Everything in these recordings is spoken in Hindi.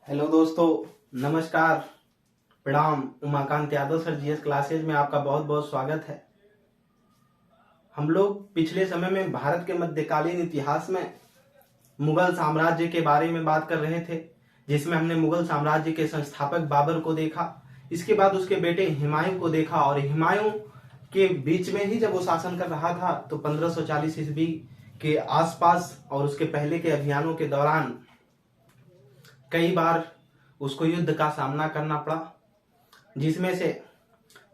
हेलो दोस्तों, नमस्कार, प्रणाम। Umakant Yadav sir GS classes में आपका बहुत बहुत स्वागत है। हम लोग पिछले समय में भारत के मध्यकालीन इतिहास में मुगल साम्राज्य के बारे में बात कर रहे थे, जिसमें हमने मुगल साम्राज्य के संस्थापक बाबर को देखा, इसके बाद उसके बेटे हुमायूं को देखा। और हुमायूं के बीच में ही जब वो शासन कर रहा था तो 1540 ईस्वी के आसपास और उसके पहले के अभियानों के दौरान कई बार उसको युद्ध का सामना करना पड़ा, जिसमें से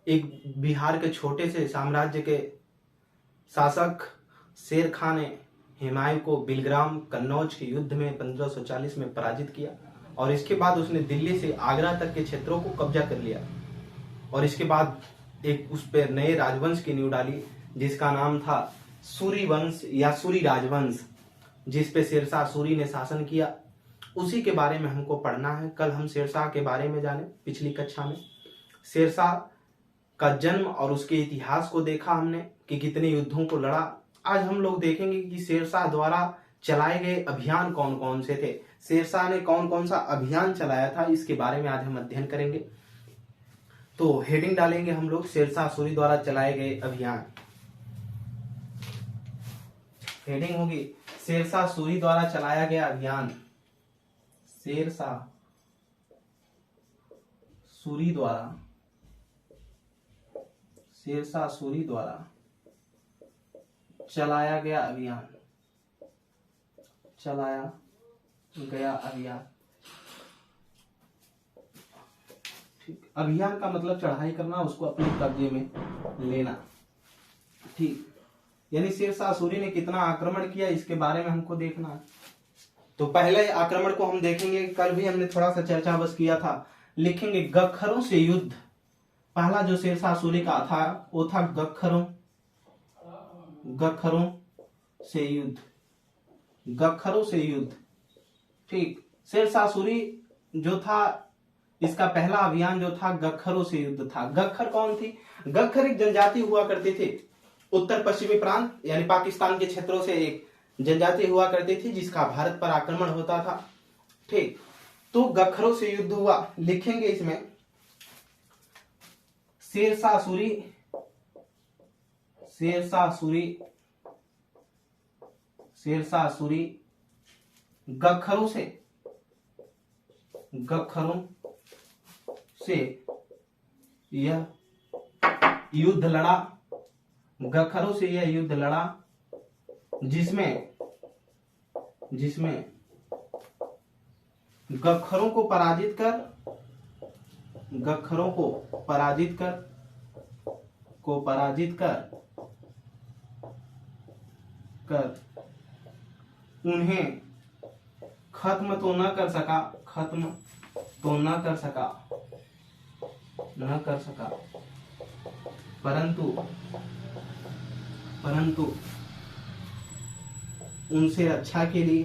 एक बिहार के छोटे से साम्राज्य के शासक शेर खान ने हुमायूं को बिलग्राम कन्नौज के युद्ध में 1540 में पराजित किया। और इसके बाद उसने दिल्ली से आगरा तक के क्षेत्रों को कब्जा कर लिया और इसके बाद एक उस पर नए राजवंश की नींव डाली, जिसका नाम था सूरी वंश या सूरी राजवंश, जिस पे शेरशाह सूरी ने शासन किया। उसी के बारे में हमको पढ़ना है। कल हम शेरशाह के बारे में जाने, पिछली कक्षा में शेरशाह का जन्म और उसके इतिहास को देखा हमने कि कितने युद्धों को लड़ा। आज हम लोग देखेंगे कि शेरशाह द्वारा चलाए गए अभियान कौन कौन से थे, शेरशाह ने कौन कौन सा अभियान चलाया था, इसके बारे में आज हम अध्ययन करेंगे। तो हेडिंग डालेंगे हम लोग, शेरशाह सूरी द्वारा चलाए गए अभियान। हेडिंग होगी शेरशाह सूरी द्वारा चलाया गया अभियान। शेरशाह सूरी द्वारा चलाया गया अभियान। ठीक, अभियान का मतलब चढ़ाई करना, उसको अपने कब्जे में लेना। ठीक, यानी शेरशाह सूरी ने कितना आक्रमण किया, इसके बारे में हमको देखना है। तो पहले आक्रमण को हम देखेंगे, कल भी हमने थोड़ा सा चर्चा बस किया था। लिखेंगे गखरों से युद्ध। पहला जो शेरशाह सूरी का था वो था गखरों से युद्ध। ठीक, शेरशाह सूरी जो था, इसका पहला अभियान जो था गखरों से युद्ध था। गखर कौन थी? गखर एक जनजाति हुआ करती थी, उत्तर पश्चिमी प्रांत यानी पाकिस्तान के क्षेत्रों से एक जनजाति हुआ करती थी, जिसका भारत पर आक्रमण होता था। ठीक, तो गखरों से युद्ध हुआ। लिखेंगे इसमें शेरशाह सूरी गखरों से यह युद्ध लड़ा। गखरों से यह युद्ध लड़ा, जिसमें गखरों को पराजित कर उन्हें खत्म तो न कर सका, परंतु उनसे रक्षा के लिए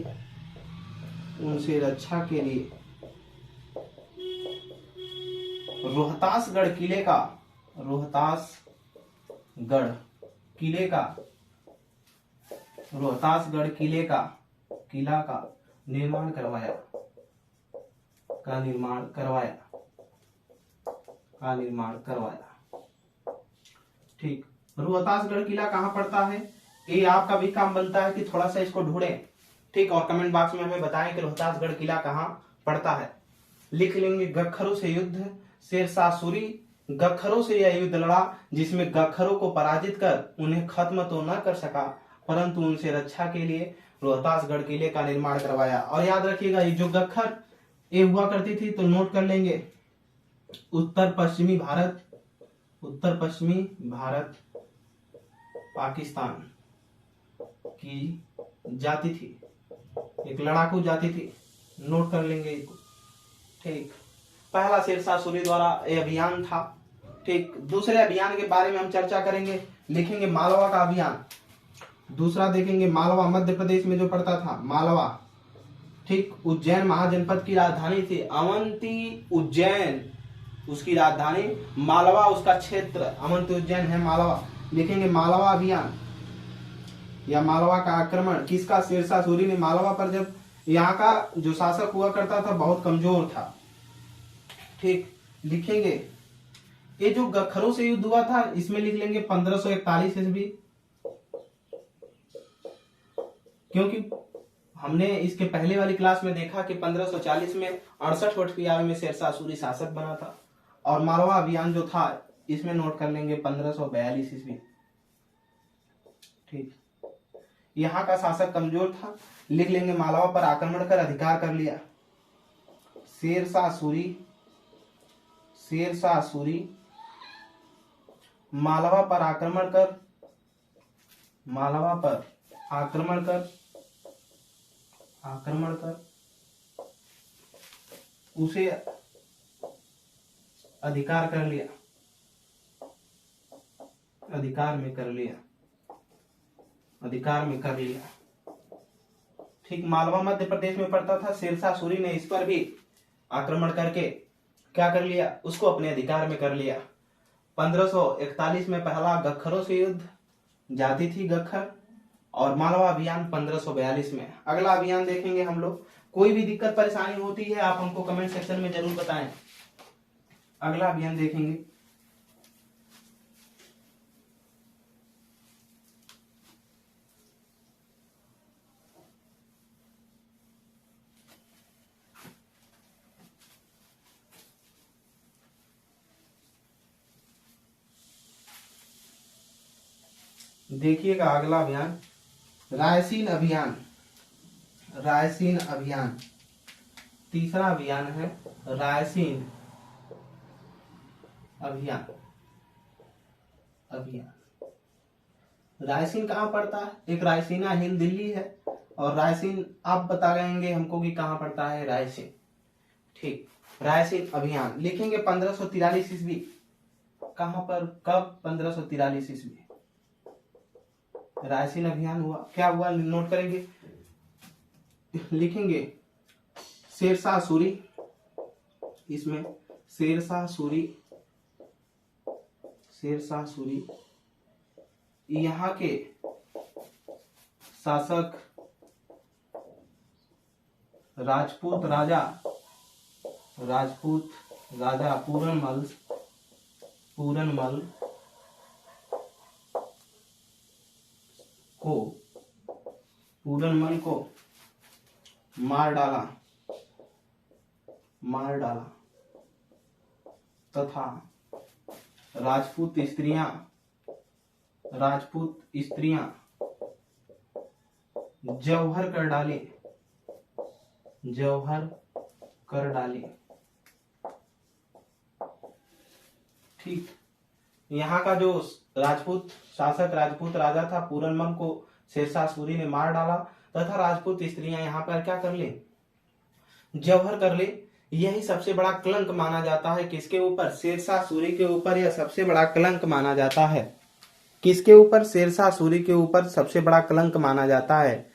रोहतासगढ़ किला का निर्माण करवाया। ठीक, रोहतासगढ़ किला कहाँ पड़ता है? ये आपका भी काम बनता है कि थोड़ा सा इसको ढूंढें। ठीक, और कमेंट बॉक्स में हमें बताएं कि रोहतासगढ़ किला कहाँ पड़ता है। लिख लेंगे गखरों से युद्ध। शेरशाह सूरी गखरों से यह युद्ध लड़ा, जिसमें गखरों को पराजित कर उन्हें खत्म तो न कर सका, परंतु उनसे रक्षा के लिए रोहतासगढ़ किले का निर्माण करवाया। और याद रखिएगा, ये जो गखर ये हुआ करती थी, तो नोट कर लेंगे, उत्तर पश्चिमी भारत पाकिस्तान की जाति थी, एक लड़ाकू जाति थी। नोट कर लेंगे इसको। ठीक, पहला शेरशाह सूरी द्वारा यह अभियान था। ठीक, दूसरे अभियान के बारे में हम चर्चा करेंगे। लिखेंगे मालवा का अभियान। दूसरा देखेंगे मालवा, मध्य प्रदेश में जो पड़ता था मालवा। ठीक, उज्जैन महाजनपद की राजधानी थी। अवंती उज्जैन उसकी राजधानी, मालवा उसका क्षेत्र। अवंती उज्जैन है मालवा। लिखेंगे मालवा अभियान या मालवा का आक्रमण। किसका? शेरशाह सूरी ने मालवा पर जब यहाँ का जो शासक हुआ करता था बहुत कमजोर था। ठीक, लिखेंगे ये जो गखरों से युद्ध हुआ था इसमें लिख लेंगे 1541 ईस्वी, क्योंकि हमने इसके पहले वाली क्लास में देखा कि 1540 में 68 वट की आयु में शेरशाह सूरी शासक बना था, और मालवा अभियान जो था इसमें नोट कर लेंगे 1542 ईस्वी। ठीक, यहाँ का शासक कमजोर था, लिख लेंगे मालवा पर आक्रमण कर अधिकार कर लिया। शेरशाह सूरी मालवा पर आक्रमण कर उसे अधिकार में कर लिया। ठीक, मालवा मध्य प्रदेश में पड़ता था। शेरशाह सूरी ने इस पर भी आक्रमण करके क्या कर लिया, उसको अपने अधिकार में कर लिया। 1541 में पहला गखरों से युद्ध, जाती थी गखर, और मालवा अभियान 1542 में। अगला अभियान देखेंगे हम लोग। कोई भी दिक्कत परेशानी होती है आप हमको कमेंट सेक्शन में जरूर बताएं। अगला अभियान देखेंगे। देखिएगा अगला अभियान रायसीन अभियान। तीसरा अभियान है रायसीन अभियान। रायसीन कहाँ पड़ता है? एक रायसीना हिल दिल्ली है, और रायसीन आप बता गएंगे हमको कि कहाँ पड़ता है रायसीन। ठीक, रायसीन अभियान लिखेंगे 1543 ईस्वी। कहाँ पर, कब? 1543 ईस्वी रायसीन अभियान हुआ। क्या हुआ नोट करेंगे, लिखेंगे शेरशाह सूरी। इसमें शेरशाह सूरी यहाँ के शासक राजपूत राजा पूरनमल को मार डाला तथा राजपूत स्त्रियां जौहर कर डाले। ठीक, यहाँ का जो राजपूत शासक राजपूत राजा था पूरनमल को शेरशाह सूरी ने मार डाला, तथा राजपूत स्त्रियां यहाँ पर क्या कर ले, जौहर कर ले। यही सबसे बड़ा कलंक माना जाता है किसके ऊपर? शेरशाह सूरी के ऊपर। यह सबसे बड़ा कलंक माना जाता है किसके ऊपर? शेरशाह सूरी के ऊपर सबसे बड़ा कलंक माना जाता है।